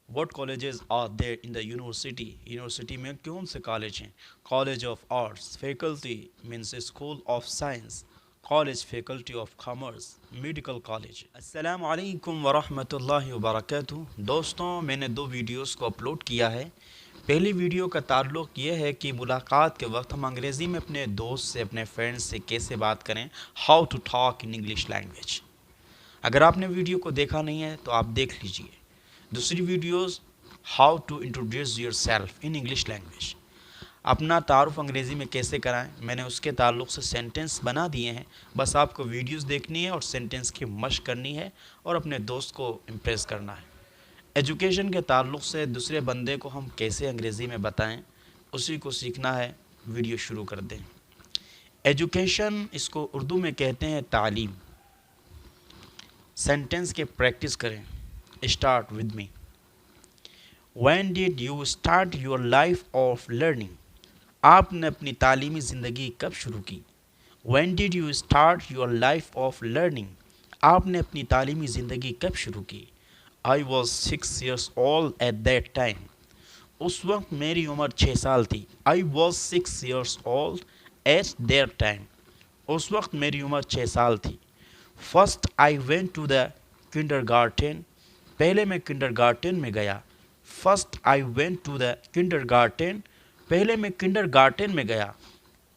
What colleges are there in the university? University میں کون سے کالج ہیں؟ College of Arts. Faculty means School of Science. College Faculty of Commerce. Medical College. السلام علیکم ورحمۃ اللہ وبرکاتہ. دوستوں میں نے 2 ویڈیوز کو اپلوڈ کیا ہے. پہلی ویڈیو کا تعلق یہ ہے کہ ملاقات کے وقت ہم انگریزی میں اپنے دوست سے اپنے فرینڈ سے کیسے بات کریں. How to talk in English language. اگر آپ نے ویڈیو کو دیکھا نہیں ہے تو آپ دیکھ لیجئے. دوسری videos how to introduce yourself in English language. اپنا تعارف انگریزی میں کیسے کرائیں، میں نے اس کے تعلق سے سینٹنس بنا دیے ہیں. بس آپ کو ویڈیوز دیکھنی ہے اور سینٹنس کی مشق کرنی ہے اور اپنے دوست کو امپریس کرنا ہے. ایجوکیشن کے تعلق سے دوسرے بندے کو ہم کیسے انگریزی میں بتائیں، اسی کو سیکھنا ہے. ویڈیو شروع کر دیں. ایجوکیشن، اس کو اردو میں کہتے ہیں تعلیم. سینٹنس کے پریکٹس کریں. Start with me. When did you start your life of learning? آپ نے اپنی تعلیمی زندگی کب شروع کی؟ When did you start your life of learning? آپ نے اپنی تعلیمی زندگی کب شروع کی؟ I was 6 years old at that time. اس وقت میری عمر 6 سال تھی. I was 6 years old at that time. اس وقت میری عمر 6 سال تھی. First I went to the kindergarten. پہلے میں کنڈرگارٹن میں گیا. First I went to the kindergarten. پہلے میں کنڈرگارٹن میں گیا.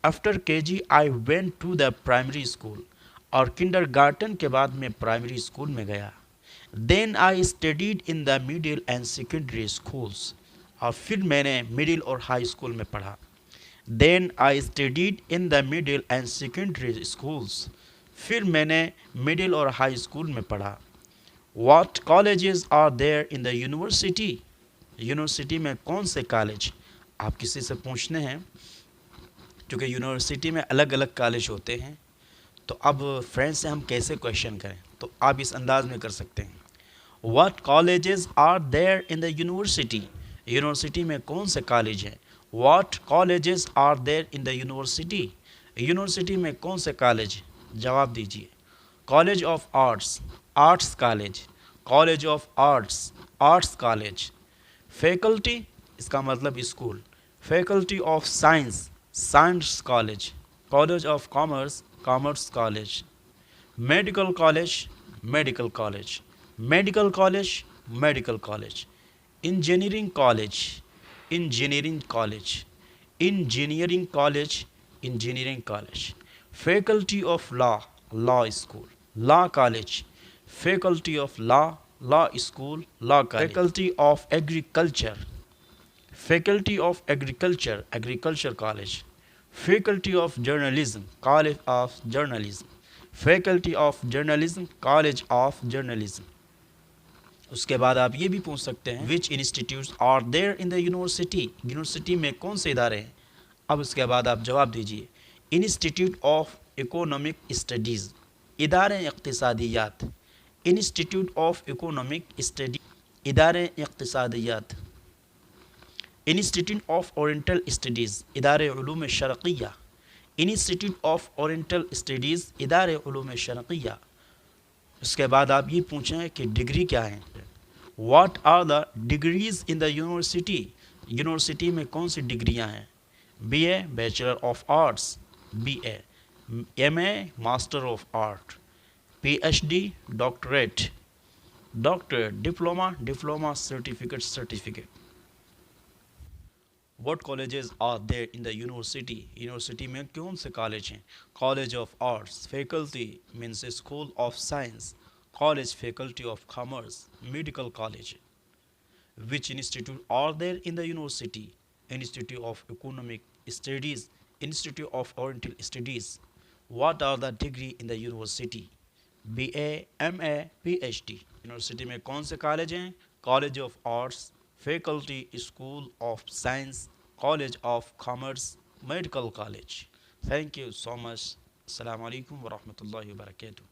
After KG I went to the primary school. اور کنڈرگارٹن کے بعد میں پرائمری اسکول میں گیا. Then I studied in the middle and secondary schools. اور پھر میں نے مڈل اور ہائی اسکول میں پڑھا. Then I studied in the middle and secondary schools. پھر میں نے مڈل اور ہائی اسکول میں پڑھا. What colleges are there in the university? University میں کون سے کالج؟ آپ کسی سے پوچھنے ہیں کیونکہ یونیورسٹی میں الگ الگ کالج ہوتے ہیں. تو اب فرینڈ سے ہم کیسے کویشچن کریں؟ تو آپ اس انداز میں کر سکتے ہیں. What colleges are there in the university? University میں کون سے کالج ہیں؟ What colleges are there in the university? University میں کون سے کالج؟ جواب دیجیے. College of arts, arts college. College of arts, arts college. Faculty, اس کا مطلب school. Faculty of science, science college. College of commerce, commerce college. Medical college, medical college. Medical college, medical college. Engineering college, engineering college. Engineering college, engineering college. Faculty of law, law school. Law college. Faculty of law, law school, law college. Faculty of agriculture, faculty of agriculture, agriculture college. Faculty of journalism, college of journalism. Faculty of journalism, college of journalism. اس کے بعد آپ یہ بھی پوچھ سکتے ہیں which institutes are there in the university? University میں کون سے ادارے ہیں؟ اب اس کے بعد آپ جواب دیجیے. انسٹیٹیوٹ آف اکنامک اسٹڈیز، ادارے اقتصادیات. انسٹیٹیوٹ آف اکنامک اسٹڈی، ادارے اقتصادیات. انسٹیٹیوٹ آف اورینٹل اسٹڈیز، ادارے علوم Sharqia. Institute of oriental studies, ادارے علوم شرقیہ. اس کے بعد آپ یہ پوچھیں کہ ڈگری کیا ہے. What are the degrees in the university? University میں کون سی ڈگریاں ہیں؟ B A bachelor of arts, B A. M A master of art. P H D doctorate, doctorate. Diploma, diploma. Certificate, certificate. What colleges are there in the university? University میں کون سے college ہیں؟ College of arts. Faculty means school of science. College faculty of commerce. Medical college. Which institute are there in the university? Institute of Economic Studies. Institute of Oriental Studies. What are the degree in the university? BA, MA, PhD. University میں کون سے college ہیں؟ College of arts, faculty school of science, college of commerce, medical college. Thank you so much. السلام علیکم ورحمۃ اللہ وبرکاتہ.